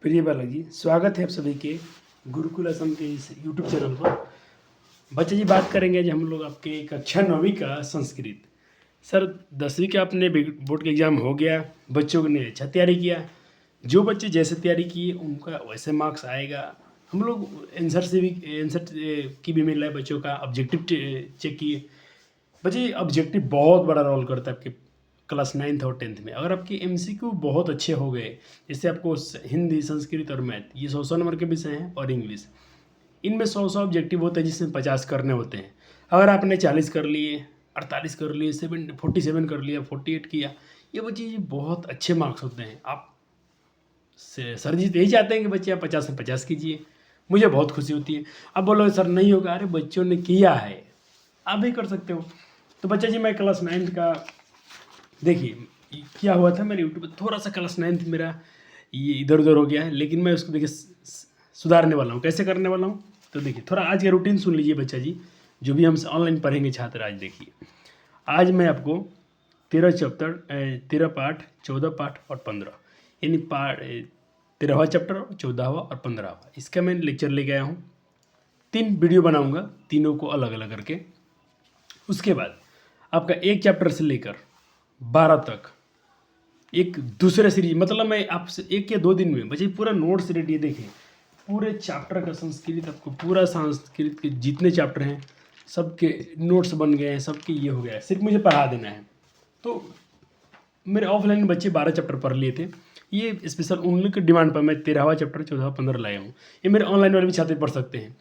प्रिय बालक जी, स्वागत है आप सभी के गुरुकुल असम के इस यूट्यूब चैनल पर। बच्चे जी, बात करेंगे आज हम लोग आपके कक्षा 9वीं का संस्कृत। सर, 10वीं का अपने बोर्ड का एग्ज़ाम हो गया, बच्चों ने अच्छा तैयारी किया। जो बच्चे जैसे तैयारी किए उनका वैसे मार्क्स आएगा। हम लोग आंसर की भी मिल रहा है बच्चों का, ऑब्जेक्टिव चेक किए। बच्चे, ऑब्जेक्टिव बहुत बड़ा रोल करता है आपके क्लास 9th और 10th में। अगर आपके एमसीक्यू बहुत अच्छे हो गए, जैसे आपको हिंदी, संस्कृत और मैथ, ये 100 नंबर के विषय हैं, और इंग्लिश, इनमें 100 ऑब्जेक्टिव होते हैं जिसमें 50 करने होते हैं। अगर आपने 40 कर लिए, 48 कर लिए, 47 कर लिया, 48 किया, ये बच्चे ये बहुत अच्छे मार्क्स होते हैं। आप सर जी तो यही चाहते हैं कि बच्चे आप 50 में 50 कीजिए। मुझे बहुत खुशी होती है। अब बोलो सर नहीं होगा, अरे बच्चों ने किया है, आप भी कर सकते हो। तो बच्चा जी, मैं क्लास 9th का, देखिए क्या हुआ था, मेरे यूट्यूब पर थोड़ा सा क्लास 9th मेरा ये इधर उधर हो गया है, लेकिन मैं उसको देखिए सुधारने वाला हूँ। कैसे करने वाला हूँ, तो देखिए थोड़ा आज का रूटीन सुन लीजिए बच्चा जी, जो भी हम ऑनलाइन पढ़ेंगे छात्र। आज देखिए, आज मैं आपको 13 पाठ, 14 पाठ और 15, यानी 13वां चैप्टर, 14वां और 15वां, इसका मैं लेक्चर लेके आया हूँ। 3 वीडियो बनाऊँगा, तीनों को अलग अलग करके। उसके बाद आपका एक चैप्टर से लेकर 12 तक एक दूसरे सीरीज, मतलब मैं आपसे 1 या 2 दिन में बच्चे पूरा नोट्स रेडी। देखें, पूरे चैप्टर का संस्कृत, आपको पूरा संस्कृत के जितने चैप्टर हैं सबके नोट्स बन गए हैं, सबके ये हो गया है, सिर्फ मुझे पढ़ा देना है। तो मेरे ऑफलाइन बच्चे 12 चैप्टर पढ़ लिए थे, ये स्पेशल उन लोग की डिमांड पर मैं 13वां चैप्टर, 14वां, 15 लाया हूँ। ये मेरे ऑनलाइन वाले भी छात्र पढ़ सकते हैं।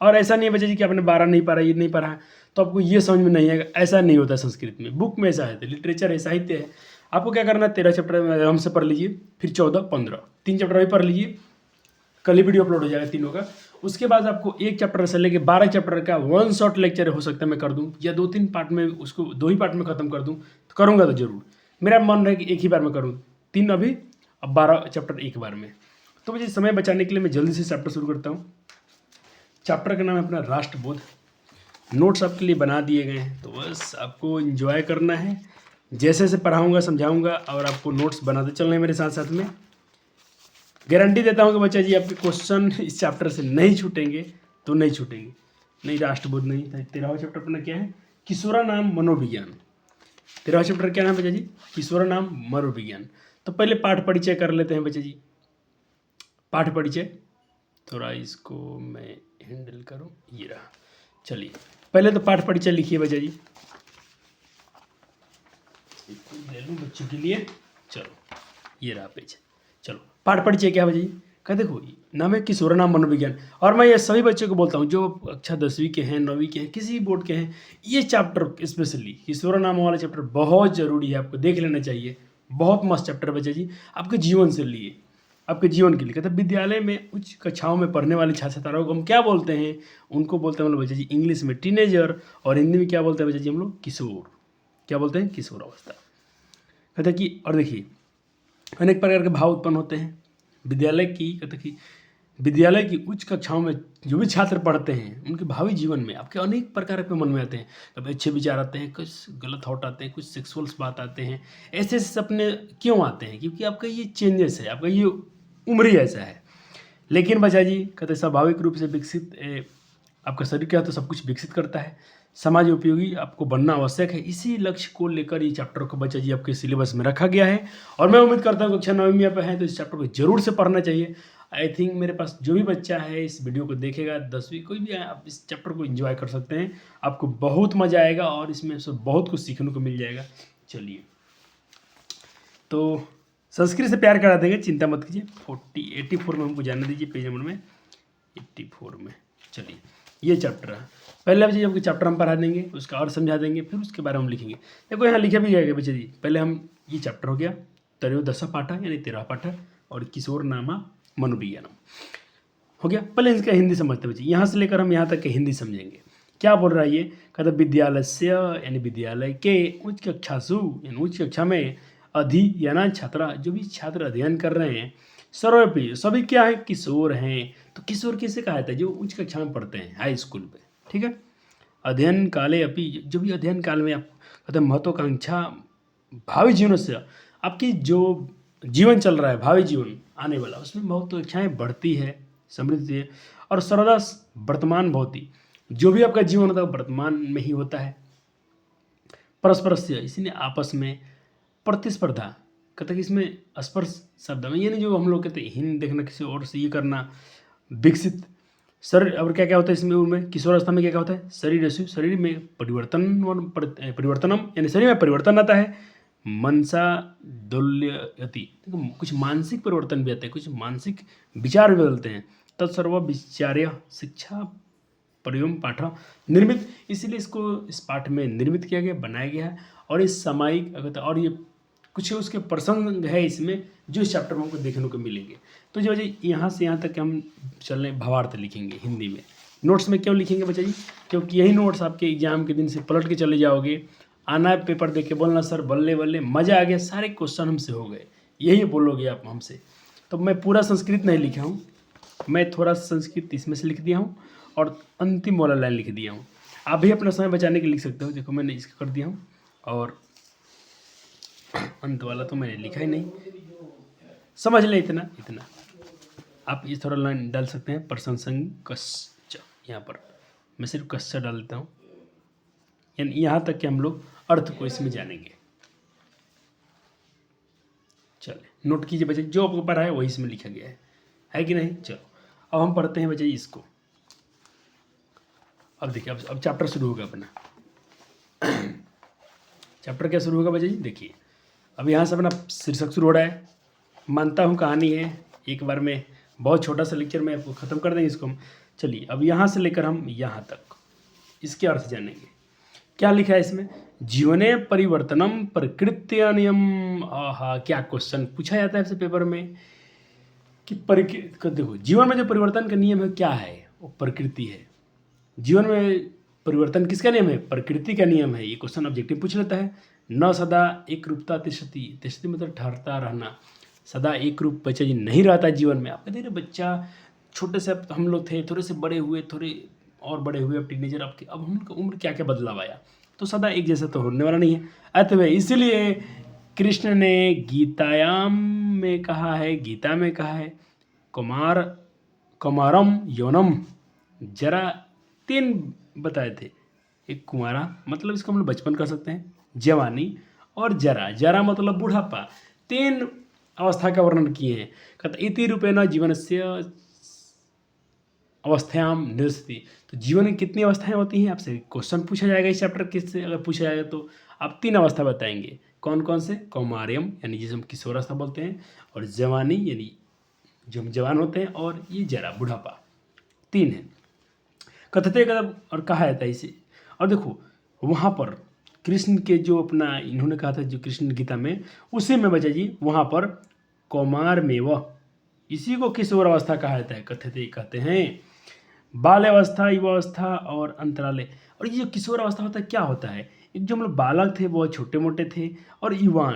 और ऐसा नहीं है बच्चे जी कि आपने 12 नहीं पढ़ा, ये नहीं पढ़ा तो आपको ये समझ में नहीं आएगा, ऐसा नहीं होता। संस्कृत में बुक में ऐसा है, लिटरेचर है, साहित्य है। आपको क्या करना है, 13 चैप्टर हमसे पढ़ लीजिए, फिर 14, 15, 3 चैप्टर भी पढ़ लीजिए। कल ही वीडियो अपलोड हो जाएगा तीनों का। उसके बाद आपको एक चैप्टर से लेके 12 चैप्टर का वन शॉट लेक्चर हो सकता है मैं कर दूं, या 2-3 पार्ट में, उसको 2 ही पार्ट में खत्म कर दूं, तो करूंगा तो जरूर। मेरा मन है कि एक ही बार में करूं, 3 अभी, अब 12 चैप्टर एक बार में। तो मुझे समय बचाने के लिए मैं जल्दी से चैप्टर शुरू करता हूँ। चैप्टर का नाम है अपना राष्ट्रबोध। नोट्स आपके लिए बना दिए गए हैं, तो बस आपको एंजॉय करना है। जैसे जैसे पढ़ाऊँगा, समझाऊँगा, और आपको नोट्स बनाते चलना है मेरे साथ साथ में। गारंटी देता हूँ कि बच्चा जी आपके क्वेश्चन इस चैप्टर से नहीं छूटेंगे, तो नहीं छूटेंगे। नहीं, राष्ट्रबोध नहीं, 13वां चैप्टर अपना क्या है, किशोरा नाम मनोविज्ञान। 13वां चैप्टर क्या नाम है बच्चा जी, किशोरा नाम मनोविज्ञान। तो पहले पाठ परिचय कर लेते हैं बच्चा जी। पाठ परिचय, थोड़ा इसको मैं हैंडल करूँ, ये रहा। चलिए, पहले तो पाठ परिचय लिखिए बच्चा जी, ले लूँ बच्चों के लिए। चलो, ये रहा पेज। चलो, पाठ परिचय क्या है बच्चा जी का, देखो नाम है किशोर नाम मनोविज्ञान। और मैं ये सभी बच्चों को बोलता हूँ जो कक्षा 10वीं के हैं, 9वीं के हैं, किसी भी बोर्ड के हैं, ये चैप्टर स्पेशली किशोर नाम वाला चैप्टर बहुत ज़रूरी है, आपको देख लेना चाहिए। बहुत मस्त चैप्टर बच्चा जी, आपके जीवन से लिए, आपके जीवन के लिए। कहते हैं विद्यालय में उच्च कक्षाओं में पढ़ने वाले छात्र छात्राओं को हम क्या बोलते हैं, उनको बोलते हैं हम लोग बच्चा जी इंग्लिश में टीनेजर, और हिंदी में क्या बोलते हैं बच्चा जी हम लोग, किशोर। क्या बोलते हैं, किशोर अवस्था। कहते हैं कि, और देखिए अनेक प्रकार के भाव उत्पन्न होते हैं विद्यालय की, कहते कि विद्यालय की उच्च कक्षाओं में जो भी छात्र पढ़ते हैं उनके भावी जीवन में आपके अनेक प्रकार के मन में आते हैं। कभी अच्छे विचार आते हैं, कुछ गलत थॉट आते हैं, कुछ सेक्सुअल्स बात आते हैं। ऐसे ऐसे सपने क्यों आते हैं, क्योंकि आपका ये चेंजेस है, आपका ये उम्र ही ऐसा है। लेकिन बच्चा जी कहते स्वाभाविक रूप से विकसित आपका शरीर क्या है तो सब कुछ विकसित करता है। समाज उपयोगी आपको बनना आवश्यक है। इसी लक्ष्य को लेकर ये चैप्टर को बच्चा जी आपके सिलेबस में रखा गया है, और मैं उम्मीद करता हूँ कक्षा 9वीं में आप हैं तो इस चैप्टर को जरूर से पढ़ना चाहिए। आई थिंक मेरे पास जो भी बच्चा है इस वीडियो को देखेगा, 10वीं कोई भी है, आप इस चैप्टर को एंजॉय कर सकते हैं। आपको बहुत मजा आएगा और इसमें से बहुत कुछ सीखने को मिल जाएगा। चलिए, तो संस्कृत से प्यार करा देंगे, चिंता मत कीजिए। 84 में हमको जानने दीजिए, पेज नंबर में 84 में। चलिए, ये चैप्टर है। पहले बच्चे जब चैप्टर हम पढ़ा देंगे, उसका और समझा देंगे, फिर उसके बारे में हम लिखेंगे। देखो यहाँ लिखे भी गए बच्चे जी, पहले हम ये चैप्टर हो गया त्रयोदश पाठ, यानी 13 पाठ, और किशोर नामा मनोविज्ञानम हो गया। पहले इसका हिंदी समझते बच्चे, यहाँ से लेकर हम यहाँ तक के हिंदी समझेंगे। क्या बोल रहा है ये, कहता विद्यालय से, यानी विद्यालय के, उच्च कक्षासु, यानी उच्च कक्षा में, अध्ययन छात्रा, जो भी छात्र अध्ययन कर रहे हैं, सर्वप्रिय, सभी क्या है, किशोर हैं। तो किशोर किसे कहा जाता है, जो उच्च कक्षा में पढ़ते हैं, हाई स्कूल पे, ठीक है। अध्ययन काले अपनी, जो भी अध्ययन काल में आप कहते हैं महत्वाकांक्षा भावी जीवन से, आपकी जो जीवन चल रहा है, भावी जीवन आने वाला, उसमें बहुत तो इच्छाएँ बढ़ती है, समृद्धि है। और सर्वदा वर्तमान भवति, जो भी आपका जीवन होता है वर्तमान में ही होता है। परस्परस्य, इसीलिए आपस में। प्रतिस्पर्धा, कहते हैं कि इसमें स्पर्श शब्द में, यानी जो हम लोग कहते हैं हीन देखना, किसी और से ये करना, विकसित शरीर। और क्या क्या होता है इसमें, उनमें किशोरावस्था में क्या क्या होता है, शरीर में परिवर्तनम, यानी शरीर में परिवर्तन आता है। मनसा दोल्यति, कुछ मानसिक परिवर्तन भी आता है, कुछ मानसिक विचार भी बदलते हैं। तत्सर्व विचार्य शिक्षा परियम पाठ निर्मित, इसीलिए इसको इस पाठ में निर्मित किया गया, बनाया गया है। और इस सामायिक, और ये कुछ उसके प्रसंग है इसमें जो इस चैप्टर में हमको देखने को मिलेंगे। तो जो बच्चे यहाँ से यहाँ तक हम चल रहे भावार्थ लिखेंगे हिंदी में। नोट्स में क्यों लिखेंगे बच्चा जी, क्योंकि यही नोट्स आपके एग्जाम के दिन से पलट के चले जाओगे, आना है पेपर देख के बोलना सर बल्ले बल्ले मज़ा आ गया, सारे क्वेश्चन हमसे हो गए, यही बोलोगे आप हमसे। तो मैं पूरा संस्कृत नहीं लिखा हूँ, मैं थोड़ा सा संस्कृत इसमें से लिख दिया हूँ और अंतिम वाला लाइन लिख दिया हूँ। आप भी अपना समय बचाने के लिए लिख सकते हो, देखो मैंने इसका कर दिया हूँ। और अंत वाला तो मैंने लिखा ही नहीं, समझ लें इतना। आप ये थोड़ा लाइन डाल सकते हैं, प्रशंसक कश्च, यहाँ पर मैं सिर्फ कश्च डाल देता हूँ, यानी यहाँ तक कि हम लोग अर्थ को इसमें जानेंगे। चले नोट कीजिए बच्चे, जो आपको पढ़ा है वही इसमें लिखा गया है कि नहीं। चलो अब हम पढ़ते हैं बच्चे इसको। अब देखिए, अब चैप्टर शुरू होगा अपना। चैप्टर क्या शुरू होगा बच्चे जी, देखिए अब यहाँ से अपना शीर्षक शुरू हो रहा है। मानता हूँ कहानी है, एक बार में बहुत छोटा सा लेक्चर में आपको ख़त्म कर देंगे इसको हम। चलिए अब यहाँ से लेकर हम यहाँ तक इसके अर्थ जानेंगे। क्या लिखा है इसमें, जीवने परिवर्तनम प्रकृत्या नियम। आहा, क्या क्वेश्चन पूछा जाता है आपसे पेपर में कि देखो जीवन में जो परिवर्तन का नियम है क्या है, वो प्रकृति है। जीवन में परिवर्तन किसका नियम है, प्रकृति का नियम है। ये क्वेश्चन ऑब्जेक्टिव पूछ लेता है। न सदा एक रूपता तिष्ठति मतलब ठहरता रहना, सदा एक रूप बच्चा जी नहीं रहता जीवन में। आप कहते हैं बच्चा छोटे से हम लोग थे, थोड़े से बड़े हुए, थोड़े और बड़े हुए, अब टीनेजर, अब उनका उम्र क्या क्या बदलाव आया, तो सदा एक जैसा तो होने वाला नहीं है। अतः इसीलिए कृष्ण ने गीतायाम में कहा है, गीता में कहा है, कुमारम यौनम, जरा 3 बताए थे। एक कुमारा मतलब इसको हम लोग बचपन कर सकते हैं, जवानी, और जरा मतलब बुढ़ापा। 3 अवस्था का वर्णन किए हैं। कहते इति रूपेण जीवनस्य अवस्थायाम निरसति, तो जीवन में कितनी अवस्थाएं होती हैं आपसे क्वेश्चन पूछा जाएगा इस चैप्टर के से। अगर पूछा जाएगा तो आप 3 अवस्था बताएंगे, कौन कौन से, कौमार्यम यानी जिसे हम किशोरावस्था बोलते हैं, और जवानी यानी जो हम जवान होते हैं, और ये जरा बुढ़ापा, 3 है। कथते कदम और कहा जाता है इसे। और देखो वहाँ पर कृष्ण के जो अपना इन्होंने कहा था, जो कृष्ण गीता में, उसी में बच्चा जी वहाँ पर कौमार में वह, इसी को किशोर अवस्था कहा जाता है। कथते कहते हैं बाल्यावस्था, युवावस्था और अंतराले। और ये जो किशोर अवस्था होता है क्या होता है, एक जो हम लोग बालक थे वो छोटे मोटे थे, और युवा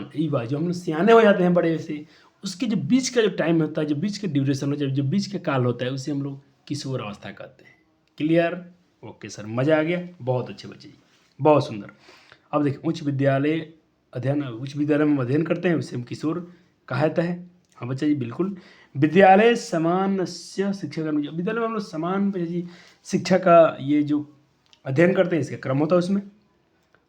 जो हम लोग सियाने हो जाते हैं बड़े से, उसके जो बीच का जो टाइम होता है, जो बीच का ड्यूरेशन होता है, जो बीच का काल होता है, उसे हम लोग किशोर अवस्था कहते हैं। क्लियर, ओके सर, मज़ा आ गया, बहुत अच्छे बच्चे जी, बहुत सुंदर। अब देखिए उच्च विद्यालय में अध्ययन करते हैं, उसे हम किशोर कहा जाता है। हाँ बच्चा जी बिल्कुल। विद्यालय समान शिक्षा का, विद्यालय में हम लोग समान बच्चा जी शिक्षा का ये जो अध्ययन करते हैं इसका क्रम होता है उसमें,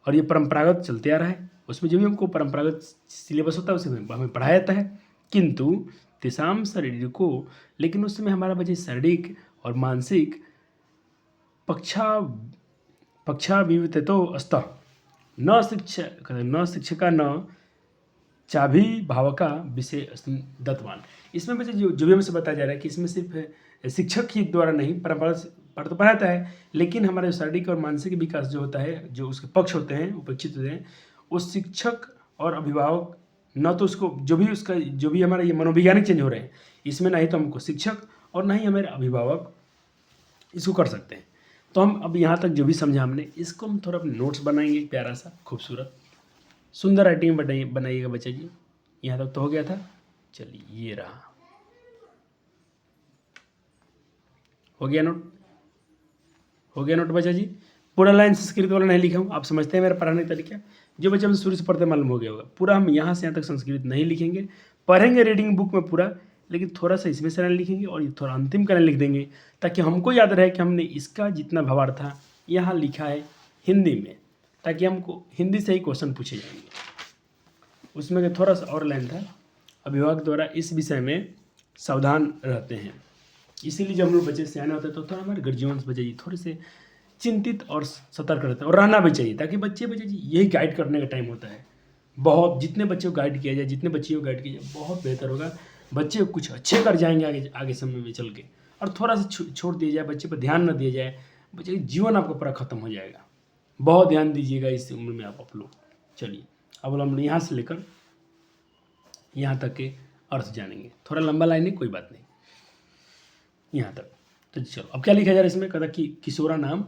और ये परंपरागत चलते आ रहा है। उसमें जो भी हमको परंपरागत सिलेबस होता है उसे हमें पढ़ाया जाता है। किंतु तेसाम शारीरिको, लेकिन उस समय हमारा बच्चे शारीरिक और मानसिक पक्षाभिवृतो अस्तः न शिक्षका न चाभी भावका विषय दत्तवान। इसमें बच्चे जो भी हमसे बताया जा रहा है कि इसमें सिर्फ शिक्षक ही द्वारा नहीं, परंपरा पर तो पढ़ाता है, लेकिन हमारे शारीरिक और मानसिक विकास जो होता है, जो उसके पक्ष होते हैं, उपेक्षित होते हैं, उस शिक्षक और अभिभावक न तो उसको जो भी हमारा ये मनोवैज्ञानिक चेंज हो रहे हैं इसमें, ना ही तो हमको शिक्षक और ना ही हमारे अभिभावक इसको कर सकते हैं। तो हम अब यहाँ तक जो भी समझा हमने, इसको हम थोड़ा अपने नोट्स बनाएंगे, प्यारा सा खूबसूरत सुंदर राइटिंग बनाइएगा बच्चा जी। यहाँ तक तो हो गया था। चलिए ये रहा, हो गया नोट बच्चा जी। पूरा लाइन संस्कृत वाला नहीं लिखा हूँ, आप समझते हैं मेरा पढ़ाने का तरीका। जो बच्चे हम शुरू से पढ़ते मालूम हो गया होगा, पूरा हम यहाँ से यहाँ तक संस्कृत नहीं लिखेंगे, पढ़ेंगे रीडिंग बुक में पूरा, लेकिन थोड़ा सा इसमें से लिखेंगे और थोड़ा अंतिम करण लिख देंगे, ताकि हमको याद रहे कि हमने इसका जितना भावार्थ था यहाँ लिखा है हिंदी में, ताकि हमको हिंदी से ही क्वेश्चन पूछे जाएंगे। उसमें के थोड़ा सा और लाइन था, अभिभावक द्वारा इस विषय में सावधान रहते हैं। इसीलिए जब हम लोग बच्चे सियाने होते हैं तो थोड़ा हमारे गार्जियन बच्चे जी थोड़े से चिंतित और सतर्क रहते हैं, और रहना भी चाहिए, ताकि बच्चे जी यही गाइड करने का टाइम होता है। बहुत जितने बच्चे को गाइड किया जाए, जितने बच्चे को गाइड किया जाए, बहुत बेहतर होगा। बच्चे कुछ अच्छे कर जाएंगे आगे समय में चल के। और थोड़ा सा छोड़ दिया जाए, बच्चे पर ध्यान न दिया जाए, बच्चे का जीवन आपका पूरा खत्म हो जाएगा। बहुत ध्यान दीजिएगा इस उम्र में आप लोग। चलिए अब हम यहाँ से लेकर यहाँ तक के अर्थ जानेंगे। थोड़ा लंबा लाइन है, कोई बात नहीं, यहाँ तक। तो चलो अब क्या लिखा जा रहा है इसमें, कहता कि किशोरा नाम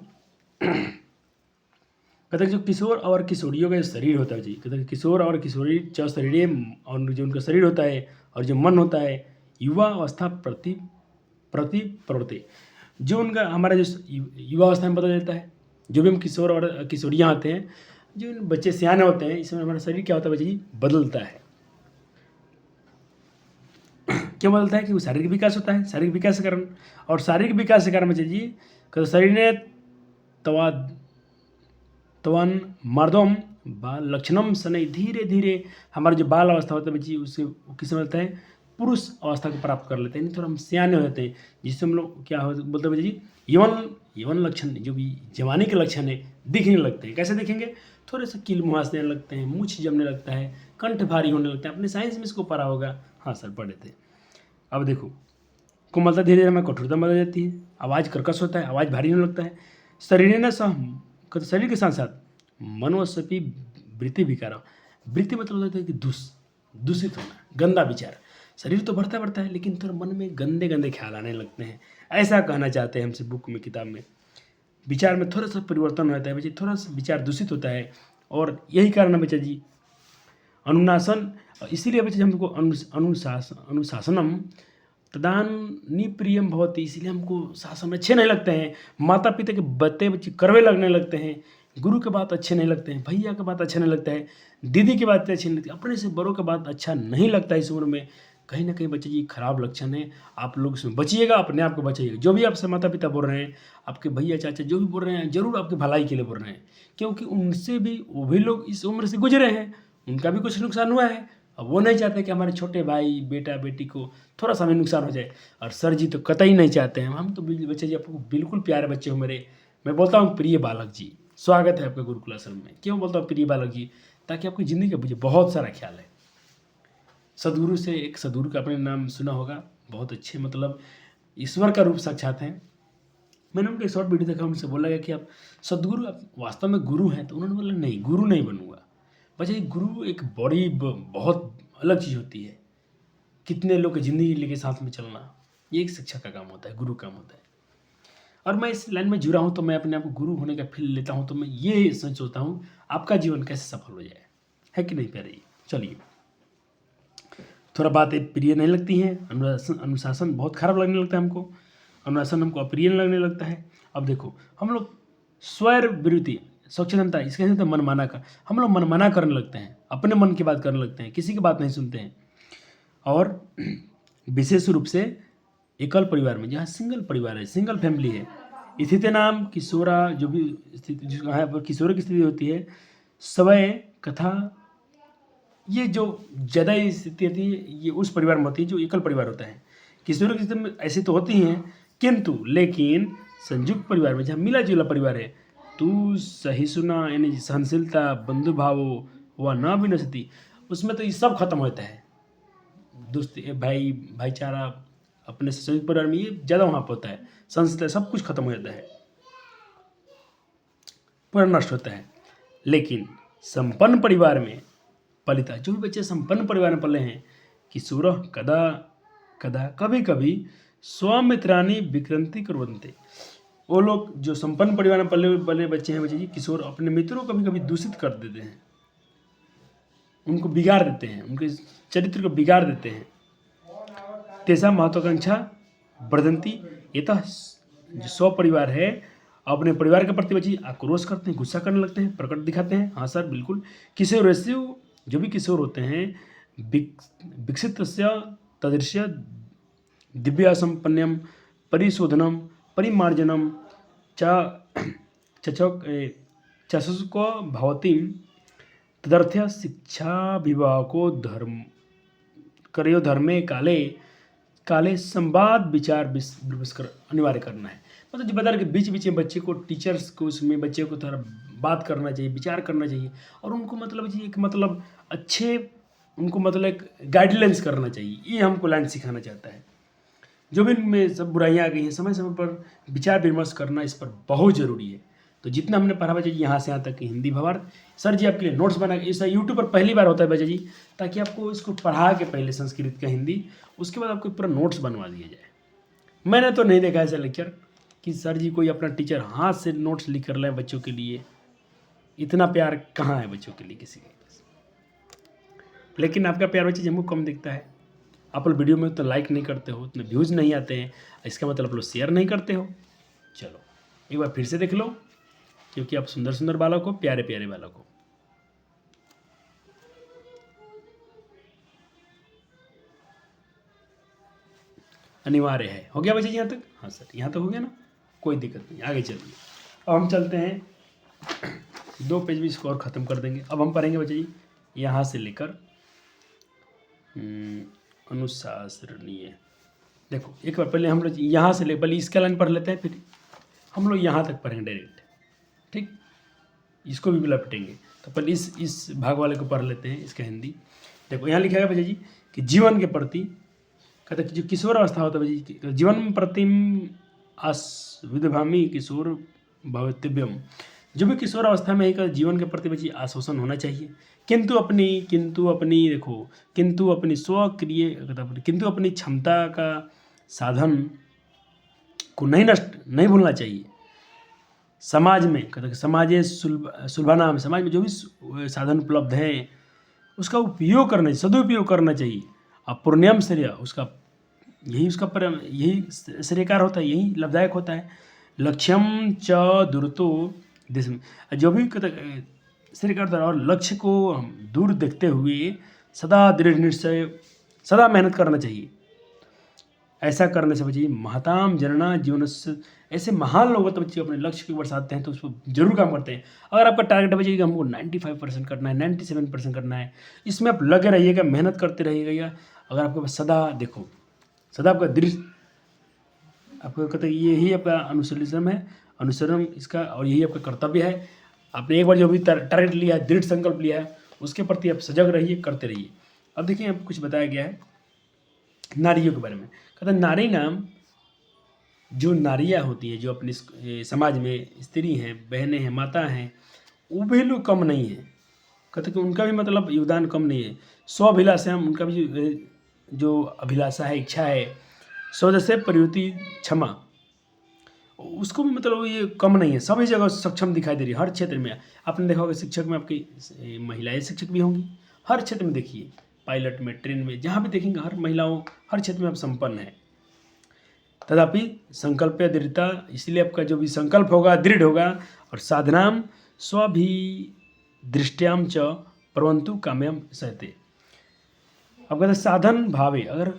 कहता जो किशोर और किशोरियों का जो शरीर होता है जी, कहता कि किशोर और किशोरी जो शरीर, और जो उनका शरीर होता है और जो मन होता है, युवा अवस्था प्रति प्रवृत्ति, जो उनका हमारा जो युवा अवस्था में बदल जाता है। जो भी हम किशोर और किशोरियाँ होते हैं, जो बच्चे सियाने होते हैं, इसमें हमारा शरीर क्या होता है बच्चे जी, बदलता है। क्यों बदलता है? कि वो शारीरिक विकास होता है, शारीरिक विकास के कारण। और शारीरिक विकास के कारण बच्चे जी कहते शरीर ने तवन मर्दम बाल लक्षणम सने, धीरे धीरे हमारा जो बाल अवस्था होता है बच्ची, उससे किसमें होता है, पुरुष अवस्था को प्राप्त कर लेते हैं। थोड़ा हम सियाने हो जाते हैं, जिससे हम लोग क्या बोलते हैं बच्चे जी, यवन लक्षण, जो भी जवानी के लक्षण है, दिखने लगते हैं। कैसे दिखेंगे? थोड़े से कील मुहासने लगते हैं, मूछ जमने लगता है, कंठ भारी होने लगता है। अपने साइंस में इसको पढ़ा होगा, हाँ सर पढ़े थे। अब देखो कोमलता धीरे धीरे हमें कठोरता बदल जाती है, आवाज़ कर्कश होता है, आवाज़ भारी होने लगता है। शरीर ने शरीर के साथ साथ मनोस्पी वृत्ति विकार, वृत्ति मतलब होता है कि दूषित होना, गंदा विचार। शरीर तो बढ़ता है, लेकिन थोड़ा मन में गंदे गंदे ख्याल आने लगते हैं। ऐसा कहना चाहते हैं हमसे बुक में, किताब में। विचार में थोड़ा सा परिवर्तन होता है बच्चे, थोड़ा सा विचार दूषित होता है। और यही कारण है बच्चा जी अनुशासन, इसीलिए बच्चे हमको अनुशासनम तदानी प्रियम भवति, इसीलिए हमको शासन अच्छे नहीं लगते हैं। माता पिता के बच्चे कड़वे लगने लगते हैं, गुरु के बात अच्छे नहीं लगते हैं, भैया के बात अच्छा नहीं लगता है, दीदी की बात अच्छी नहीं लगती, अपने से बड़ों का बात अच्छा नहीं लगता है। इस उम्र में कहीं ना कहीं बच्चे जी खराब लक्षण है। आप लोग इसमें बचिएगा, अपने आप को बचाइएगा। जो भी आपसे माता पिता बोल रहे हैं, आपके भैया चाचा जो भी बोल रहे हैं, जरूर आपकी भलाई के लिए बोल रहे हैं, क्योंकि उनसे भी वो भी लोग इस उम्र से गुजरे हैं, उनका भी कुछ नुकसान हुआ है। अब वो नहीं चाहते कि हमारे छोटे भाई बेटा बेटी को थोड़ा सा हमें नुकसान हो जाए। और सर जी तो कतई नहीं चाहते हैं। हम तो बच्चे जी आपको बिल्कुल प्यारे बच्चे हो मेरे। मैं बोलता हूँ प्रिय बालक जी, स्वागत है आपका गुरुकुल आश्रम में। क्यों बोलता हूँ प्रिय बालक जी? ताकि आपकी ज़िंदगी का मुझे बहुत सारा ख्याल है। सदगुरु से, एक सदगुरु का आपने नाम सुना होगा, बहुत अच्छे, मतलब ईश्वर का रूप साक्षात हैं। मैंने उनका एक शॉर्ट वीडियो देखा, उनसे बोला गया कि आप सदगुरु, आप वास्तव में गुरु हैं? तो उन्होंने बोला नहीं, गुरु नहीं बनूंगा। बच्चे गुरु एक बड़ी बहुत अलग चीज़ होती है। कितने लोग की ज़िंदगी लेके साथ में चलना, ये एक शिक्षक का काम होता है, गुरु काम होता है। और मैं इस लाइन में जुड़ा हूँ तो मैं अपने आप को गुरु होने का फील लेता हूँ। तो मैं ये सोचता हूँ आपका जीवन कैसे सफल हो जाए, है कि नहीं प्यारे? चलिए, थोड़ा बातें प्रिय नहीं लगती हैं, अनुशासन बहुत खराब लगने लगता है हमको, अनुशासन हमको अप्रिय लगने लगता है। अब देखो हम लोग स्वर विरोधी स्वच्छंदता, इसके तो मनमाना कर, हम लोग मनमाना करने लगते हैं, अपने मन की बात करने लगते हैं, किसी की बात नहीं सुनते हैं। और विशेष रूप से एकल परिवार में, जहाँ सिंगल परिवार है, सिंगल फैमिली है, स्थिति नाम किशोरा, जो भी स्थिति जहाँ पर किशोर की स्थिति होती है, समय कथा, ये जो ज़्यादा स्थिति होती है ये उस परिवार में होती है जो एकल परिवार होता है। किशोर की स्थिति में ऐसी तो होती हैं, किंतु लेकिन संयुक्त परिवार में, जहाँ मिला जुला परिवार है, तू सहिष्णुता यानी सहनशीलता, बंधु भाव व न विनशति, उसमें तो ये सब खत्म होता है। दोस्ती, भाईचारा, अपने संयुक्त परिवार में ये ज़्यादा वहाँ पर होता है। संस्था सब कुछ खत्म हो जाता है, पूरा नष्ट होता है। लेकिन संपन्न परिवार में पलिता, जो भी बच्चे संपन्न परिवार में पले हैं, किशोर कभी कभी स्वमित्राणी विक्रांति करवंते, वो लोग जो संपन्न परिवार में पले बच्चे हैं बच्चे जी, किशोर अपने मित्रों को कभी कभी दूषित कर देते हैं, उनको बिगाड़ देते हैं, उनके चरित्र को बिगाड़ देते हैं। तेसा महत्वाकांक्षा वर्धंती, ये तो जो स्व परिवार है, अपने परिवार के प्रति बच्चे आक्रोश करते हैं, गुस्सा करने लगते हैं, प्रकट दिखाते हैं। हाँ सर बिल्कुल। किशोर जो भी किशोर होते हैं, विकसितस्य तदृश्य दिव्यासंपन्नम परिशोधनम परिमार्जनम च चषुको भवती तदर्थ्य शिक्षा विभागो धर्म करयो धर्मे काले काले संवाद विचार विमर्श अनिवार्य करना है। मतलब जो बता रहे कि बीच बीच में बच्चे को टीचर्स को उसमें बच्चे को थोड़ा बात करना चाहिए, विचार करना चाहिए और उनको मतलब जी एक मतलब अच्छे उनको मतलब एक गाइडलाइंस करना चाहिए। ये हमको लाइन सिखाना चाहता है। जो भी इनमें सब बुराइयाँ आ गई हैं समय समय पर विचार विमर्श करना इस पर बहुत ज़रूरी है। तो जितना हमने पढ़ा बच्चा जी यहाँ से यहाँ तक की हिंदी भावार्थ सर जी आपके लिए नोट्स बना के ऐसा यूट्यूब पर पहली बार होता है बच्चा जी, ताकि आपको इसको पढ़ा के पहले संस्कृत का हिंदी उसके बाद आपको पूरा नोट्स बनवा दिया जाए। मैंने तो नहीं देखा ऐसा लेक्चर कि सर जी कोई अपना टीचर हाथ से नोट्स लिख कर लें बच्चों के लिए। इतना प्यार कहाँ है बच्चों के लिए किसी के पास। लेकिन आपका प्यार बच्चे हमको कम दिखता है। आप लोग वीडियो में उतना लाइक नहीं करते हो, उतने व्यूज़ नहीं आते हैं, इसका मतलब आप लोग शेयर नहीं करते हो। चलो एक बार फिर से देख लो, क्योंकि आप सुंदर सुंदर बालक हो, प्यारे प्यारे बालक हो। अनिवार्य है। हो गया बच्चे यहाँ तक? हाँ सर यहाँ तक हो गया ना, कोई दिक्कत नहीं, आगे चलिए। अब हम चलते हैं 2 पेज भी इसको और ख़त्म कर देंगे। अब हम पढ़ेंगे बच्चे जी यहाँ से लेकर अनुशासनीय। देखो एक बार पहले हम लोग यहाँ से ले पहले इसका लाइन पढ़ लेते हैं, फिर हम लोग यहाँ तक पढ़ेंगे डायरेक्ट। ठीक, इसको भी लपटेंगे। तो पहले इस भाग वाले को पढ़ लेते हैं, इसका हिंदी। देखो यहाँ लिखा है भैया जी कि जीवन के प्रति कहते हैं कि जो किशोर अवस्था होता है भैया जी, जीवन प्रतिम विधभामी किशोर भवितव्यम। जो भी किशोर अवस्था में एक जीवन के प्रति बच्ची आश्वासन होना चाहिए, किंतु अपनी देखो किंतु अपनी क्षमता का साधन को नहीं भूलना चाहिए। समाज में कहते हैं समाजे सुलभानाम, समाज में जो भी साधन उपलब्ध है उसका उपयोग करना चाहिए, सदुपयोग करना चाहिए। अब पुण्यम श्रेय उसका यही श्रेयकार होता है, यही लाभदायक होता है। लक्ष्यम च दूरतो देश में जो भी श्रेयकार होता है, और लक्ष्य को दूर देखते हुए सदा दृढ़ निश्चय सदा मेहनत करना चाहिए। ऐसा करने से बच्चे महताम जनना जीवन से, ऐसे महान लोग तो बच्चे अपने लक्ष्य की ओर साधते हैं तो उस पर जरूर काम करते हैं। अगर आपका टारगेट है बच्चे हमको 95% करना है, 97% करना है, इसमें आप लगे रहिएगा, मेहनत करते रहिएगा। अगर आपके पास सदा आपका दृढ़ आपको कहते हैं यही आपका अनुसरण इसका, और यही आपका कर्तव्य है। आपने एक बार जो भी टारगेट लिया है, दृढ़ संकल्प लिया है, उसके प्रति आप सजग रहिए, करते रहिए। अब देखिए आपको कुछ बताया गया है नारियों के बारे में। कहते हैं नारी नाम जो नारियाँ होती हैं, जो अपनी समाज में स्त्री हैं, बहनें हैं, माता हैं, वो भी लोग कम नहीं है। कहते कि उनका भी मतलब योगदान कम नहीं है। स्वाभिलाषा उनका भी जो अभिलाषा है, इच्छा है, स्वजसे प्रयुति क्षमा, उसको भी मतलब ये कम नहीं है। सभी जगह सक्षम दिखाई दे रही है, हर क्षेत्र में। आपने देखा होगा शिक्षक में आपकी महिलाएं शिक्षक भी होंगी, हर क्षेत्र में देखिए, पायलट में, ट्रेन में, जहाँ भी देखेंगे हर महिलाओं हर क्षेत्र में आप संपन्न है। तथापि संकल्प दृढ़ता, इसलिए आपका जो भी संकल्प होगा दृढ़ होगा। और साधनाम स्वाभिदृष्ट्याम च परंतु काम्यम सहते। अब कहते साधन भाव है, अगर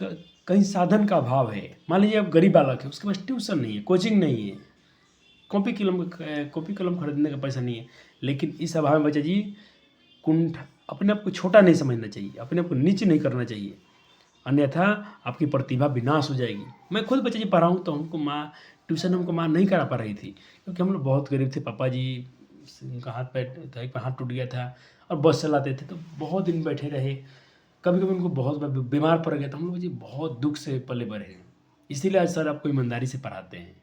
कहीं साधन का अभाव है, मान लीजिए आप गरीब बालक है, उसके पास ट्यूशन नहीं है, कोचिंग नहीं है, कॉपी कलम खरीदने का पैसा नहीं है, लेकिन इस अभाव में बच्चा जी कुंठ अपने आप को छोटा नहीं समझना चाहिए, अपने आप को नीच नहीं करना चाहिए, अन्यथा आपकी प्रतिभा विनाश हो जाएगी। मैं खुद बच्चे जी पढ़ा हूँ, तो हमको माँ नहीं करा पा रही थी, क्योंकि हम लोग बहुत गरीब थे। पापा जी उनका हाथ टूट गया था और बस चलाते थे, तो बहुत दिन बैठे रहे। कभी कभी उनको बहुत बीमार पड़ गया था। हम लोग जी बहुत दुख से पले बढ़े हैं। इसीलिए आज सर आपको ईमानदारी से पढ़ाते हैं।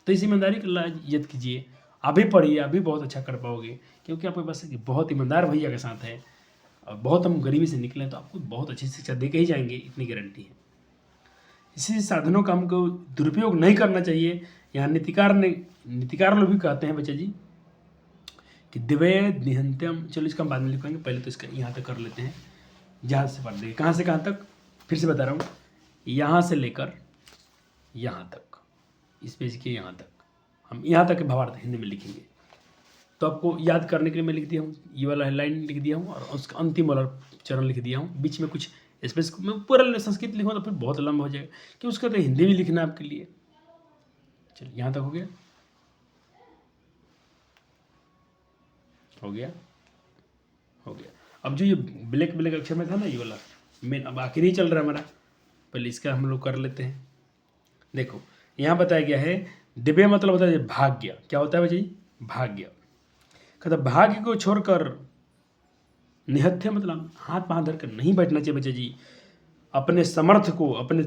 तो इस ईमानदारी की इज्जत कीजिए, अभी पढ़िए, अभी बहुत अच्छा कर पाओगे, क्योंकि आपके पास बहुत ईमानदार भैया के साथ है और बहुत हम गरीबी से निकले, तो आपको बहुत अच्छी शिक्षा दे के ही जाएंगे, इतनी गारंटी है। इसी साधनों का हमको दुरुपयोग नहीं करना चाहिए। यहाँ नीतिकार लोग भी कहते हैं बच्चा जी कि दिव्य निहंत्यम। चलो इसका हम बाद में लिखेंगे, पहले तो इसका यहाँ तक कर लेते हैं। जहाँ से पढ़ देंगे, कहाँ से कहाँ तक, फिर से बता रहा हूँ, यहाँ से लेकर यहाँ तक, इस पेज के यहाँ तक, हम यहाँ तक के भावार्थ हिंदी में लिखेंगे। तो आपको याद करने के लिए मैं लिख दिया हूँ, ये वाला लाइन लिख दिया हूँ और उसका अंतिम वाला चरण लिख दिया हूँ। बीच में कुछ स्पेस मैं पूरा संस्कृत लिखूँ तो फिर बहुत लंबा हो जाएगा, कि उसका तो हिंदी भी लिखना है आपके लिए। चलिए यहाँ तक हो गया, हो गया, हो गया। अब जो ये ब्लैक ब्लैक अक्षर में था ना, ये वाला मेन अब आखिर ही चल रहा है हमारा, पहले इसका हम लोग कर लेते हैं। देखो यहाँ बताया गया है, दिव्य मतलब होता है भाग्य। क्या होता है भाई? भाग्य। कहता भाग्य को छोड़कर निहत्थे मतलब हाथ पाँव धर कर नहीं बैठना चाहिए बच्चे जी। अपने समर्थ को, अपने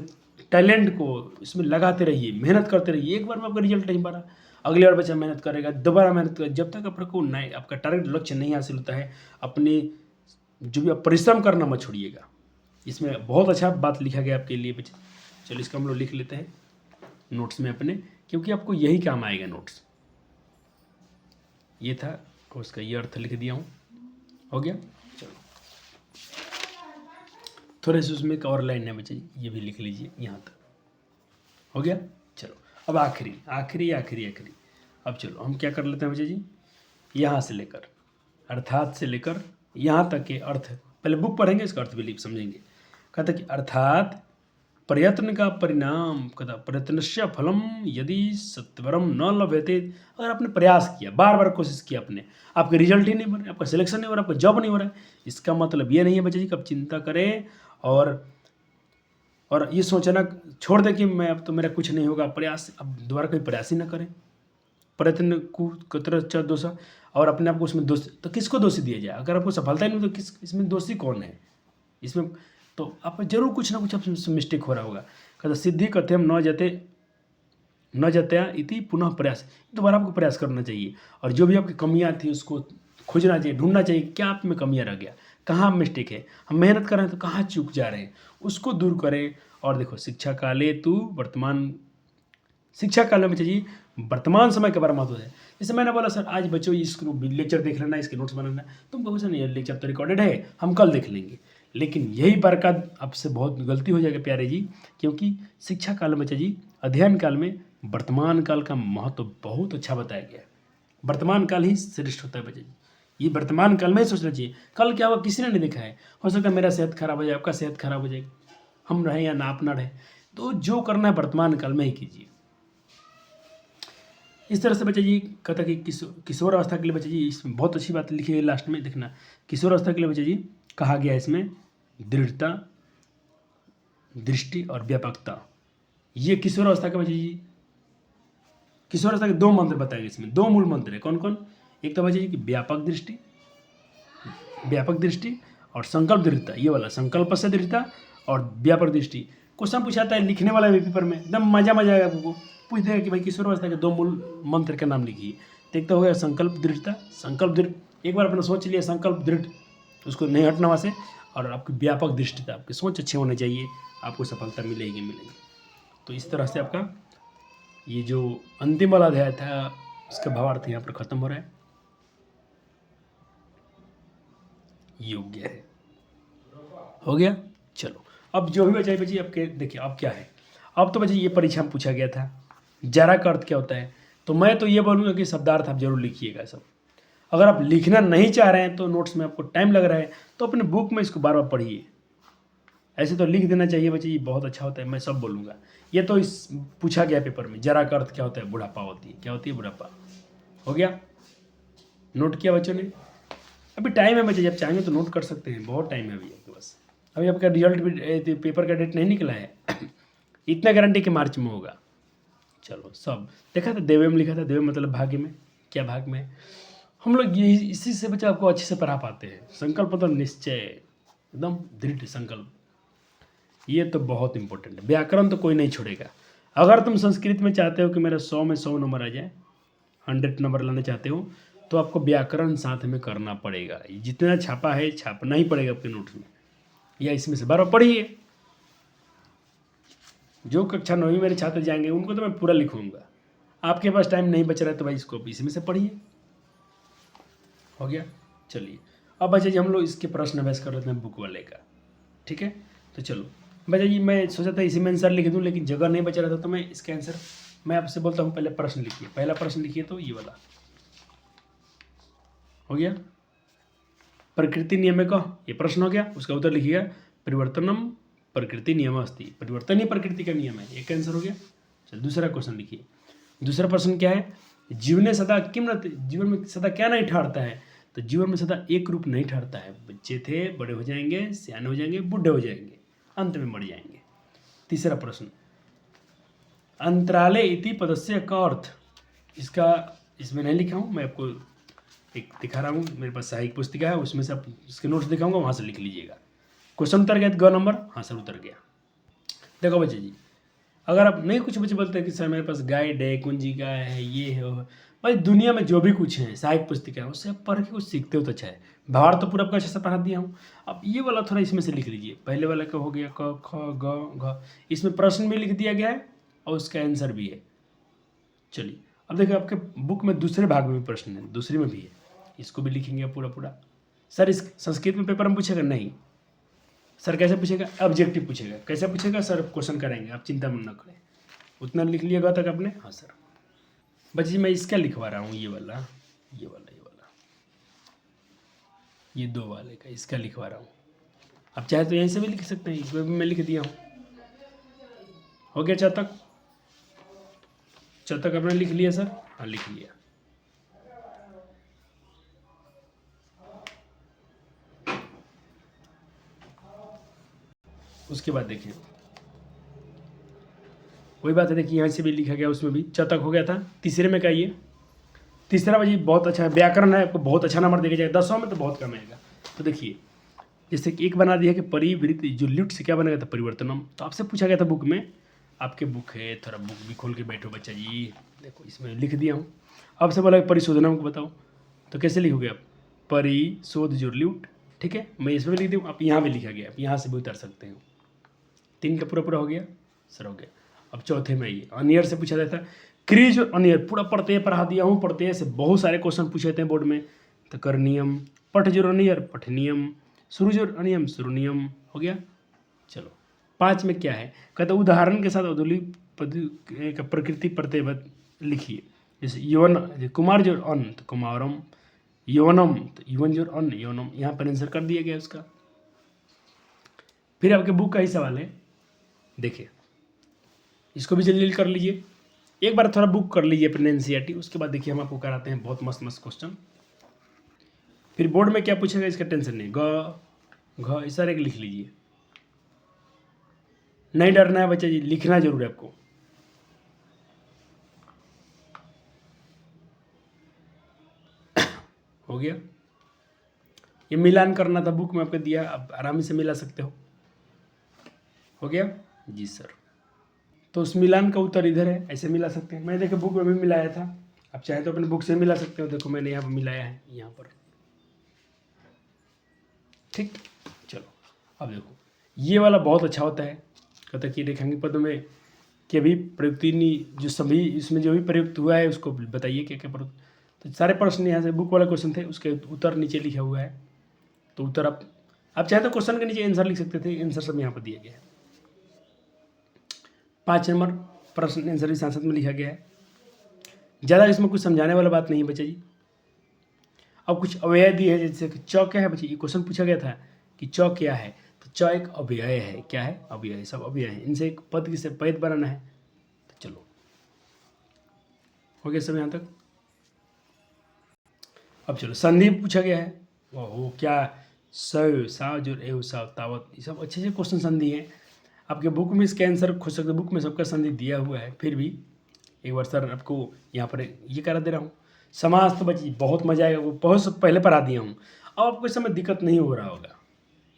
टैलेंट को इसमें लगाते रहिए, मेहनत करते रहिए। एक बार में आपका रिजल्ट नहीं बना, अगली बार बच्चा मेहनत करेगा, दोबारा मेहनत करेगा, जब तक आपको नए आपका टारगेट लक्ष्य नहीं हासिल होता है, अपने जो भी आप परिश्रम करना मत छोड़िएगा। इसमें बहुत अच्छा बात लिखा गया आपके लिए बच्चे। चलो इसका हम लोग लिख लेते हैं नोट्स में अपने, क्योंकि आपको यही काम आएगा नोट्स। ये था, उसका ये अर्थ लिख दिया हूँ, हो गया। चलो थोड़े से उसमें एक और लाइन है बच्चे, ये भी लिख लीजिए, यहाँ तक हो गया। चलो अब आखिरी आखिरी आखिरी आखिरी, अब चलो हम क्या कर लेते हैं बच्चे जी, यहाँ से लेकर अर्थात से लेकर यहाँ तक के अर्थ पहले बुक पढ़ेंगे, इसका अर्थ भी समझेंगे। कहता कि अर्थात प्रयत्न का परिणाम, कहता प्रयत्नस्य फलम यदि सत्वरम न लभ्यते। अगर आपने प्रयास किया, बार बार कोशिश किया, आपने आपके रिजल्ट ही नहीं बन रहे, आपका सिलेक्शन नहीं हो रहा, आपका जॉब नहीं हो रहा है, इसका मतलब ये नहीं है बच्चे जी कि आप चिंता करें और ये सोचना छोड़ दें कि मैं अब तो मेरा कुछ नहीं होगा, प्रयास अब दोबारा कोई प्रयास ही ना करें। प्रयत्न कुत्र दोषा, और अपने आप को उसमें दोष, तो किसको दोषी दिया जाए? अगर आपको सफलता ही नहीं तो किस इसमें दोषी कौन है? इसमें तो आप जरूर कुछ ना कुछ आप मिस्टेक हो रहा होगा। कहते सिद्धि कथ्यम न जतया इति पुनः प्रयास, दोबारा आपको प्रयास करना चाहिए, और जो भी आपकी कमियां थी उसको खोजना चाहिए, ढूंढना चाहिए, क्या आप में कमियां रह गया, कहाँ मिस्टेक है, हम मेहनत कर रहे हैं तो कहाँ चूक जा रहे हैं, उसको दूर करें। और देखो शिक्षा काले तू वर्तमान, शिक्षा काल में चाहिए वर्तमान समय के बारे में महत्व है। जैसे मैंने बोला सर आज बच्चों इसको लेक्चर देख लेना, इसके नोट्स बनाना, तुम कहो सर ये लेक्चर तो रिकॉर्डेड है, हम कल देख लेंगे, लेकिन यही बरकत आपसे बहुत गलती हो जाएगी प्यारे जी, क्योंकि शिक्षा काल में जी, अध्ययन काल में वर्तमान काल का महत्व बहुत अच्छा बताया गया है। वर्तमान काल ही श्रेष्ठ होता है बच्चे जी, ये वर्तमान काल में ही सोचना चाहिए। कल क्या हुआ किसी ने नहीं देखा है, हो सकता है मेरा सेहत खराब हो जाए, आपका सेहत खराब हो जाएगी, हम रहें या ना आप ना रहें, तो जो करना है वर्तमान काल में ही कीजिए। इस तरह से बच्चे जी कहता कि किशोर अवस्था के लिए बच्चे जी, इसमें बहुत अच्छी बात लिखी है लास्ट में, देखना किशोर अवस्था के लिए बच्चे जी कहा गया है इसमें दृढ़ता, दृष्टि और व्यापकता। ये किशोर अवस्था के बच्चे जी, किशोर अवस्था के दो मंत्र बताए गए इसमें, दो मूल मंत्र है। कौन कौन? एक तो बच्चे जी की व्यापक दृष्टि और संकल्प दृढ़ता, ये वाला संकल्प से दृढ़ता और व्यापक दृष्टि। क्वेश्चन पूछाता है लिखने वाला भी पेपर में, एकदम मजा आएगा आपको, पूछ देगा कि भाई किशोर अवस्था के दो मूल मंत्र का नाम लिखिए। तो एक तो हो गया संकल्प दृढ़ता, संकल्प दृढ़, एक बार अपने सोच लिया संकल्प दृढ़, उसको नहीं हटना वहाँ से, और आपकी व्यापक दृष्टिता, आपकी सोच अच्छी होनी चाहिए, आपको सफलता मिलेगी मिलेगी। तो इस तरह से आपका ये जो अंतिम वाला अध्याय था उसका भावार्थ यहाँ पर खत्म हो रहा है। योग्य है, हो गया। चलो अब जो भी बचा है बच्चे आपके, देखिए अब क्या है, अब तो बच्चे ये परीक्षा में पूछा गया था जरा का अर्थ क्या होता है, तो मैं तो ये बोलूँगा कि शब्दार्थ आप जरूर लिखिएगा सब। अगर आप लिखना नहीं चाह रहे हैं तो नोट्स में आपको टाइम लग रहा है तो अपने बुक में इसको बार बार पढ़िए, ऐसे तो लिख देना चाहिए बच्चे, ये बहुत अच्छा होता है, मैं सब बोलूँगा। ये तो इस पूछा गया पेपर में, जरा का अर्थ क्या होता है, बुढ़ापा होती है, क्या होती है बुढ़ापा, हो गया, नोट किया बच्चों ने। अभी टाइम है बच्चे, जब चाहेंगे तो नोट कर सकते हैं, बहुत टाइम है अभी आपके पास, अभी आपका रिजल्ट भी पेपर का डेट नहीं निकला है इतना गारंटी कि मार्च में होगा। चलो सब देखा था, देवे में लिखा था, देवे मतलब भाग्य में, क्या भाग में, हम लोग ये इसी से बच्चे आपको अच्छे से पढ़ा पाते हैं। संकल्प मतलब निश्चय, एकदम दृढ़ संकल्प, ये तो बहुत इंपॉर्टेंट है। व्याकरण तो कोई नहीं छोड़ेगा। अगर तुम संस्कृत में चाहते हो कि मेरा 100 में 100 नंबर आ जाए, 100 नंबर लाना चाहते हो, तो आपको व्याकरण साथ में करना पड़ेगा। जितना छापा है छापना ही पड़ेगा आपके नोट्स में, या इसमें से बार बार पढ़िए। जो कक्षा 9वीं मेरे छात्र जाएंगे उनको तो मैं पूरा लिखूंगा, आपके पास टाइम नहीं बच रहा है तो भाई इसको इसमें से पढ़िए, हो गया। चलिए अब बच्चा जी हम लोग इसके प्रश्न अभ्यास कर लेते हैं बुक वाले का, ठीक है। तो चलो बच्चा जी, मैं सोचा था इसी में आंसर लिख दूं, लेकिन जगह नहीं बच रहा था तो मैं इसका आंसर मैं आपसे बोलता हूँ, पहले प्रश्न लिखिए, पहला प्रश्न लिखिए तो ये वाला, हो गया। प्रकृति नियम का ये प्रश्न हो गया, उसका उत्तर लिखिएगा परिवर्तनम प्रकृति नियम अस्ति, परिवर्तन ही प्रकृति का नियम है, एक आंसर हो गया। चल दूसरा क्वेश्चन लिखिए। दूसरा प्रश्न क्या है, जीवन सदा किम रहते, जीवन में सदा क्या नहीं ठहरता है, तो जीवन में सदा एक रूप नहीं ठहरता है। बच्चे थे, बड़े हो जाएंगे, सियाने हो जाएंगे, बूढ़े हो जाएंगे, अंत में मर जाएंगे। तीसरा प्रश्न, अंतराले इति पदस्य का अर्थ, इसका इसमें नहीं लिखा हूँ, मैं आपको एक दिखा रहा हूँ, मेरे पास साहित्य पुस्तिका है, उसमें से आप इसके नोट्स दिखाऊंगा, वहाँ से लिख लीजिएगा। क्वेश्चन उतर गया ग नंबर, हाँ सर उतर गया। देखो बच्चे जी, अगर आप नहीं कुछ बच्चे बोलते हैं कि सर मेरे पास गाइड है, कुंजिका है, ये है भाई, दुनिया में जो भी कुछ है साहित्य पुस्तिका है, उससे आप पढ़ के कुछ सीखते हो तो अच्छा है। भावार्थ तो पूरा आपको अच्छे से पढ़ा दिया हूँ। अब ये वाला थोड़ा इसमें से लिख लीजिए, पहले वाला का हो गया क ख ग घ, इसमें प्रश्न भी लिख दिया गया है और उसका आंसर भी है। चलिए अब देखिए, आपके बुक में दूसरे भाग में भी प्रश्न है, दूसरे में भी है, इसको भी लिखेंगे पूरा पूरा। सर इस संस्कृत में पेपर में पूछेगा नहीं, सर कैसे पूछेगा, ऑब्जेक्टिव पूछेगा। कैसे पूछेगा सर, क्वेश्चन करेंगे, आप चिंता मत न करें, उतना लिख लिएगा तक आपने। हाँ सर बच्चे जी, मैं इसका लिखवा रहा हूँ, ये वाला, ये वाला, ये वाला, ये दो वाले का इसका लिखवा रहा हूँ। आप चाहे तो यहीं से भी लिख सकते हैं, इसमें भी मैं लिख दिया हूँ। हो गया चतक, चतक आपने लिख लिया सर, हाँ लिख लिया। उसके बाद देखिए वही बात है, देखिए यहाँ से भी लिखा गया, उसमें भी चतक हो गया था। तीसरे में का ये तीसरा बजी बहुत अच्छा है, व्याकरण है, आपको बहुत अच्छा नंबर देगा जाएगा, 10 में तो बहुत कम आएगा। तो देखिए जैसे कि एक बना दिया कि परिवृत्ति, जो ल्युट से क्या बनेगा था, परिवर्तनम। तो आपसे पूछा गया था बुक में, आपके बुक है, थोड़ा बुक भी खोल के बैठो बच्चा जी, देखो इसमें लिख दिया हूँ। आपसे बोला परिशोधनम को बताओ, तो कैसे लिखोगे आप, परिशोध जो ल्युट, ठीक है, मैं इसमें भी लिख दूँ, आप यहाँ भी लिखा गया, आप यहाँ से भी उतार सकते हो। 3 का पूरा पूरा हो गया सर, हो गया। अब चौथे में ये अनियर से पूछा जाता है, क्रीज और अनियर पूरा प्रत्यय पढ़ा दिया हूँ, प्रत्यय से बहुत सारे क्वेश्चन पूछे थे बोर्ड में। तो करनियम, पठ जो अनियर पठनियम, शुरू जो अनियम शुरुनियम, हो गया। चलो 5 में क्या है, कहते उदाहरण के साथ औद्योगिक प्रकृति प्रत्यय लिखिए। जैसे यौवन, कुमार जो अन्न तो कुमारम, यौवनम तो युवन जो अन्न यौनम, यहाँ पर आंसर कर दिया गया उसका। फिर आपके बुक का ही सवाल है, देखिए इसको भी जल्दी कर लीजिए, एक बार थोड़ा बुक कर लीजिए अपने एनसीईआरटी, उसके बाद देखिए हम आपको कराते हैं बहुत मस्त मस्त क्वेश्चन। फिर बोर्ड में क्या पूछेगा इसका टेंशन नहीं, ग घ इस सारे लिख लीजिए, नहीं डरना है बच्चा जी, लिखना जरूर है आपको। हो गया, ये मिलान करना था, बुक में आपको दिया, आप आराम से मिला सकते हो। हो गया जी सर, तो उस मिलान का उत्तर इधर है, ऐसे मिला सकते हैं। मैं देखो बुक में भी मिलाया था, आप चाहे तो अपने बुक से मिला सकते हो, देखो मैंने यहाँ पर मिलाया है, यहाँ पर, ठीक। चलो अब देखो ये वाला बहुत अच्छा होता है, कहता कि रेखांकित पदों में कि अभी प्रयुक्ति जो सभी इसमें जो भी प्रयुक्त हुआ है उसको बताइए क्या क्या प्रयुक्त। तो सारे प्रश्न यहाँ से बुक वाला क्वेश्चन थे, उसके उत्तर नीचे लिखा हुआ है, तो उत्तर आप चाहे तो क्वेश्चन के नीचे आंसर लिख सकते थे, आंसर सब यहाँ पर दिया गया है। 5 नंबर प्रश्न आंसर भी साथ साथ में लिखा गया है, ज़्यादा इसमें कुछ समझाने वाला बात नहीं है बच्चा जी। अब कुछ अव्यय दिए है, जैसे कि च क्या है बच्चे, ये क्वेश्चन पूछा गया था कि च क्या है, तो च एक अव्यय है, क्या है, अव्यय, सब अव्यय है, इनसे एक पद से पद बनाना है। तो चलो हो गया सब यहाँ तक। अब चलो संधि पूछा गया है, वो क्या, स सा जो एव सा तावत, ये सब अच्छे अच्छे क्वेश्चन संधि हैं, आपके बुक में इसका आंसर खोज सकते, बुक में सबका संधि दिया हुआ है। फिर भी एक बार सर आपको यहाँ पर ये करा दे रहा हूँ। समाज तो बच्ची बहुत मजा आएगा, वो बहुत पहले पढ़ा दिया हूँ, अब आपको इस समय दिक्कत नहीं हो रहा होगा,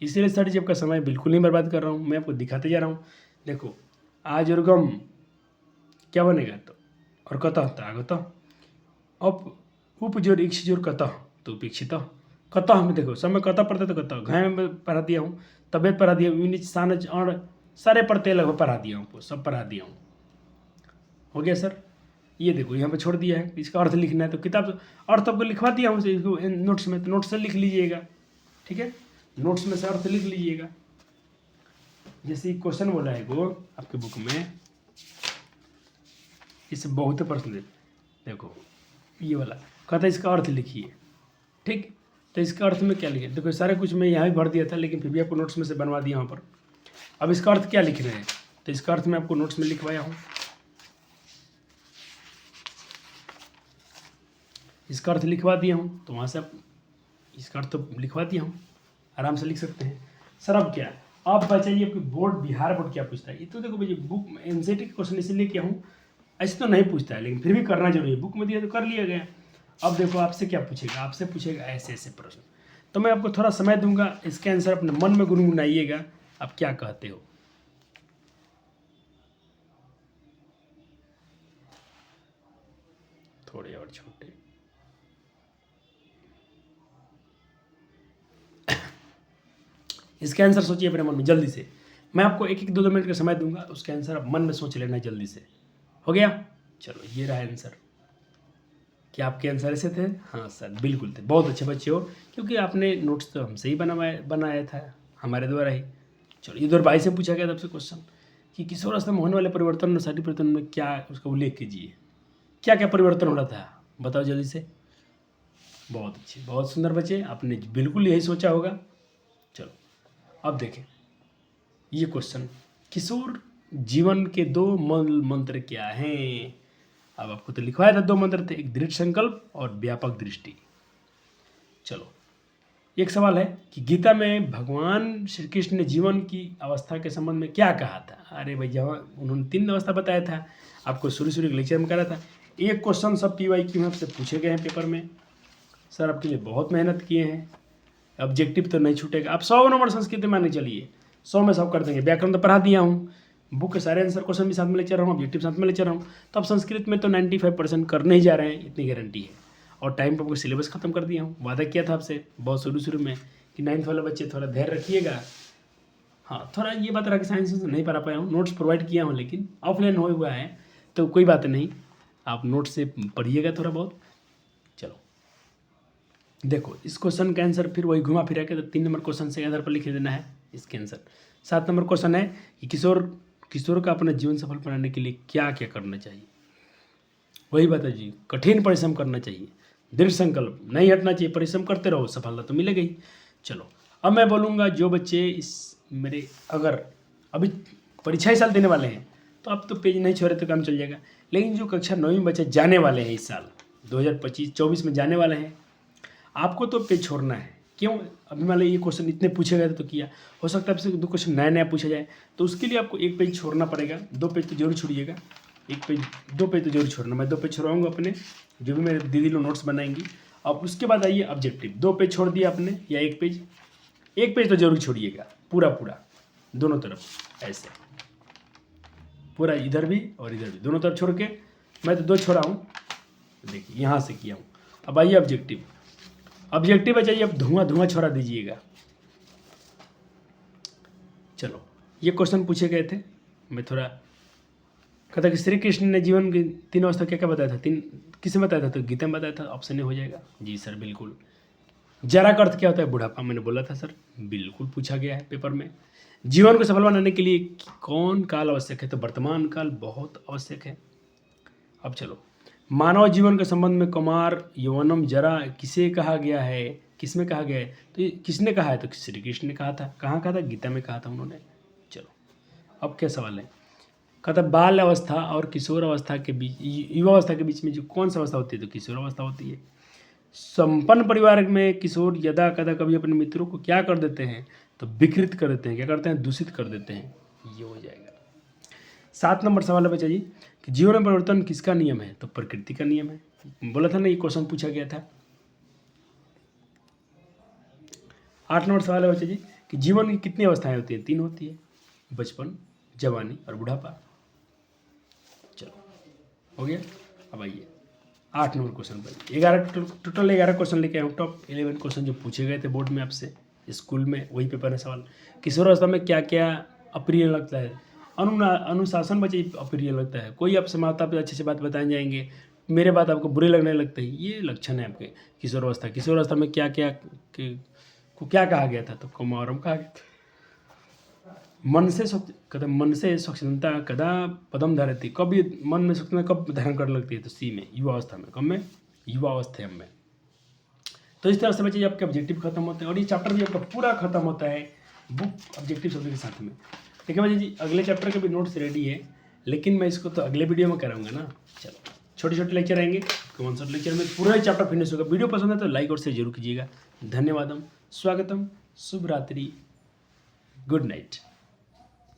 इसीलिए सर जी आपका समय बिल्कुल नहीं बर्बाद कर रहा हूँ, मैं आपको दिखाते जा रहा हूँ। देखो आज और गम क्या बनेगा, तो और कतः तागत, अब उपजोर इक्षजोर कतः तो उपेक्षित, कतः में देखो सब में कतः पढ़ते तो कतः, घय में पढ़ा दिया हूँ, तबियत पढ़ा दिया हूँ, सानज अण सारे प्रत्यय लगभग पढ़ा दिया हूँ, सब पढ़ा दिया हूँ। हो गया सर, ये देखो यहाँ पे छोड़ दिया है, इसका अर्थ लिखना है, तो किताब अर्थ आपको लिखवा दिया हूँ इसको नोट्स में, तो नोट्स से लिख लीजिएगा, ठीक है, नोट्स में से अर्थ लिख लीजिएगा। जैसे क्वेश्चन बोला है वो आपके बुक में, इससे बहुत प्रश्न देखो ये वाला कहता है इसका अर्थ लिखिए, ठीक। तो इसका अर्थ में क्या लिखे, देखो सारा कुछ मैं यहाँ भी भर दिया था, लेकिन फिर भी आपको नोट्स में से बनवा दिया यहाँ पर। अब इसका अर्थ क्या लिख रहे हैं, तो इसका अर्थ मैं आपको नोट्स में लिखवाया हूँ। इसका अर्थ लिखवा दिया हूँ, तो वहाँ से आप इसका अर्थ तो लिखवा दिया हूँ, आराम से लिख सकते हैं। सर अब क्या, अब बताइए आपकी बोर्ड, बिहार बोर्ड क्या पूछता है। ये तो देखो भैया बुक में एनसीईआरटी के क्वेश्चन इसलिए किया हूँ, ऐसे तो नहीं पूछता है, लेकिन फिर भी करना जरूरी है। बुक में दिया तो कर लिया गया। अब देखो आपसे क्या पूछेगा, आपसे पूछेगा ऐसे ऐसे प्रश्न, तो मैं आपको थोड़ा समय दूंगा, इसके आंसर अपने मन में गुनगुनाइएगा, आप क्या कहते हो। थोड़े और छोटे, इसके आंसर सोचिए अपने मन में जल्दी से। मैं आपको एक एक 2-2 मिनट का समय दूंगा, उसके आंसर आप मन में सोच लेना जल्दी से। हो गया, चलो ये रहा आंसर। क्या आपके आंसर ऐसे थे? हाँ सर बिल्कुल थे, बहुत अच्छे बच्चे हो, क्योंकि आपने नोट्स तो हमसे ही बनाया था, हमारे द्वारा ही। चलो ये 2022 से पूछा गया था आपसे क्वेश्चन कि किशोरावस्था में होने वाले परिवर्तन और शारीरिक परिवर्तन में क्या, उसका उल्लेख कीजिए। क्या क्या परिवर्तन हो रहा था, बताओ जल्दी से। बहुत अच्छे, बहुत सुंदर बच्चे, आपने बिल्कुल यही सोचा होगा। चलो अब देखें ये क्वेश्चन, किशोर जीवन के 2 मूल मंत्र क्या हैं। अब आपको तो लिखवाया था 2 मंत्र थे, एक दृढ़ संकल्प और व्यापक दृष्टि। चलो एक सवाल है कि गीता में भगवान श्री कृष्ण ने जीवन की अवस्था के संबंध में क्या कहा था। अरे भाई जहाँ उन्होंने 3 अवस्था बताया था, आपको शुरू के लेक्चर में करा था। एक क्वेश्चन सब PYQ में आपसे पूछे गए हैं पेपर में, सर आपके लिए बहुत मेहनत किए हैं, ऑब्जेक्टिव तो नहीं छूटेगा। आप 100 नंबर संस्कृत में माने चलिए, 100 में 100 कर देंगे। व्याकरण तो पढ़ा दिया हूँ, बुक के सारे आंसर क्वेश्चन भी साथ में ले चल रहा हूँ, ऑब्जेक्टिव साथ में ले चल रहा हूँ, तो आप संस्कृत में तो 95% करने ही जा रहे हैं, इतनी गारंटी है। और टाइम पर आपको सिलेबस खत्म कर दिया हूँ, वादा किया था आपसे बहुत शुरू में कि 9th वाले बच्चे थोड़ा धैर्य रखिएगा। हाँ थोड़ा ये बात रहा कि साइंस से नहीं पढ़ा पाया हूँ, नोट्स प्रोवाइड किया हूँ, लेकिन ऑफलाइन हो हुआ है तो कोई बात नहीं, आप नोट्स से पढ़िएगा थोड़ा बहुत। चलो देखो इस क्वेश्चन का आंसर फिर वही घुमा फिरा के, तो 3 नंबर क्वेश्चन से आधार पर लिख देना है इसके आंसर। 7 नंबर क्वेश्चन है कि किशोर का अपना जीवन सफल बनाने के लिए क्या क्या करना चाहिए। वही बात है जी, कठिन परिश्रम करना चाहिए, दृढ़ संकल्प नहीं हटना चाहिए, परिश्रम करते रहो, सफलता तो मिलेगी ही। चलो अब मैं बोलूँगा जो बच्चे इस मेरे अगर अभी परीक्षा ही साल देने वाले हैं तो अब तो पेज नहीं छोड़े तो काम चल जाएगा, लेकिन जो कक्षा 9वीं बच्चे जाने वाले हैं इस साल 2025-24 में जाने वाले हैं, आपको तो पेज छोड़ना है। क्यों, अभी मान लो ये क्वेश्चन इतने पूछे गए थे तो किया, हो सकता है आपसे 2 क्वेश्चन नया पूछा जाए, तो उसके लिए आपको 1 पेज छोड़ना पड़ेगा, 2 पेज तो जरूर छोड़िएगा, 1 पेज 2 पेज तो जरूर छोड़ना। मैं 2 पेज छोड़ाऊँगा अपने, जो भी मेरे दीदी लोग नोट्स बनाएंगी। अब उसके बाद आइए ऑब्जेक्टिव, 2 पेज छोड़ दिया आपने या 1 पेज, 1 पेज तो जरूर छोड़िएगा, पूरा दोनों तरफ ऐसे, पूरा इधर भी और इधर भी दोनों तरफ छोड़ के, मैं तो 2 छोड़ा हूँ, देखिए यहाँ से किया हूँ। अब आइए ऑब्जेक्टिव बचाइए, अब धुआं छोड़ा दीजिएगा। चलो ये क्वेश्चन पूछे गए थे, मैं थोड़ा कहता कि श्री कृष्ण ने जीवन की 3 अवस्था क्या क्या बताया था, 3 किसे बताया था, तो गीता में बताया था, ऑप्शन ए हो जाएगा। जी सर बिल्कुल। जरा का अर्थ क्या होता है, बुढ़ापा, मैंने बोला था सर, बिल्कुल पूछा गया है पेपर में। जीवन को सफल बनाने के लिए कौन काल आवश्यक है, तो वर्तमान काल बहुत आवश्यक है। अब चलो मानव जीवन के संबंध में कौमार यौवनम जरा किसे कहा गया है, किसमें कहा गया है, तो ये किसने कहा है, तो श्री कृष्ण ने कहा था। कहाँ कहा था, गीता में कहा था उन्होंने। चलो अब क्या सवाल है, कहता बाल अवस्था और किशोर अवस्था के बीच, युवा अवस्था के बीच में जो कौन सा अवस्था होती है, तो किशोर अवस्था होती है। संपन्न परिवार में किशोर यदा कदा कभी अपने मित्रों को क्या कर देते हैं, तो विकृत कर देते हैं, क्या करते हैं, दूषित कर देते हैं, ये हो जाएगा। 7 नंबर सवाल है बच्चा जी कि जीवन में परिवर्तन किसका नियम है, तो प्रकृति का नियम है। बोला था ना, ये क्वेश्चन पूछा गया था। 8 नंबर सवाल है बच्चा जी कि जीवन की कितनी अवस्थाएं होती हैं, 3 होती है, बचपन, जवानी और बुढ़ापा। चलो हो गया। अब आइए 8 नंबर क्वेश्चन पर 11 टोटल 11 क्वेश्चन लेके आया हूँ। टॉप 11 क्वेश्चन जो पूछे गए थे बोर्ड में आपसे स्कूल में, वही पेपर है सवाल। किशोर अवस्था में क्या क्या अप्रिय लगता है, अनुशासन बच्चे अप्रिय लगता है, कोई आपसे माता पिता अच्छे से बात बताए जाएंगे, मेरे बात आपको बुरे लगने लगते हैं, ये लक्षण है आपके किशोर अवस्था में क्या क्या को क्या कहा गया था, तो कौमारम कहा गया था। मन से स्वच्छंदता कदा पदम धारती, कब ये मन में स्वच्छंदता कब धारण करने लगती है, तो सी में युवा अवस्था में, कब में, युवा अवस्था में। तो इस तरह से बच्चे आपके ऑब्जेक्टिव खत्म होते हैं और ये चैप्टर भी आपका पूरा खत्म होता है बुक ऑब्जेक्टिव शब्द के साथ में। ठीक है बच्चे जी, अगले चैप्टर के भी नोट्स रेडी है, लेकिन मैं इसको तो अगले वीडियो में कराऊंगा ना। चलो छोटे छोटे लेक्चर आएंगे, कौन सा लेक्चर में पूरा चैप्टर फिनिश होगा। वीडियो पसंद है तो लाइक और शेयर जरूर कीजिएगा। धन्यवादम, स्वागतम, शुभ रात्रि, गुड नाइट।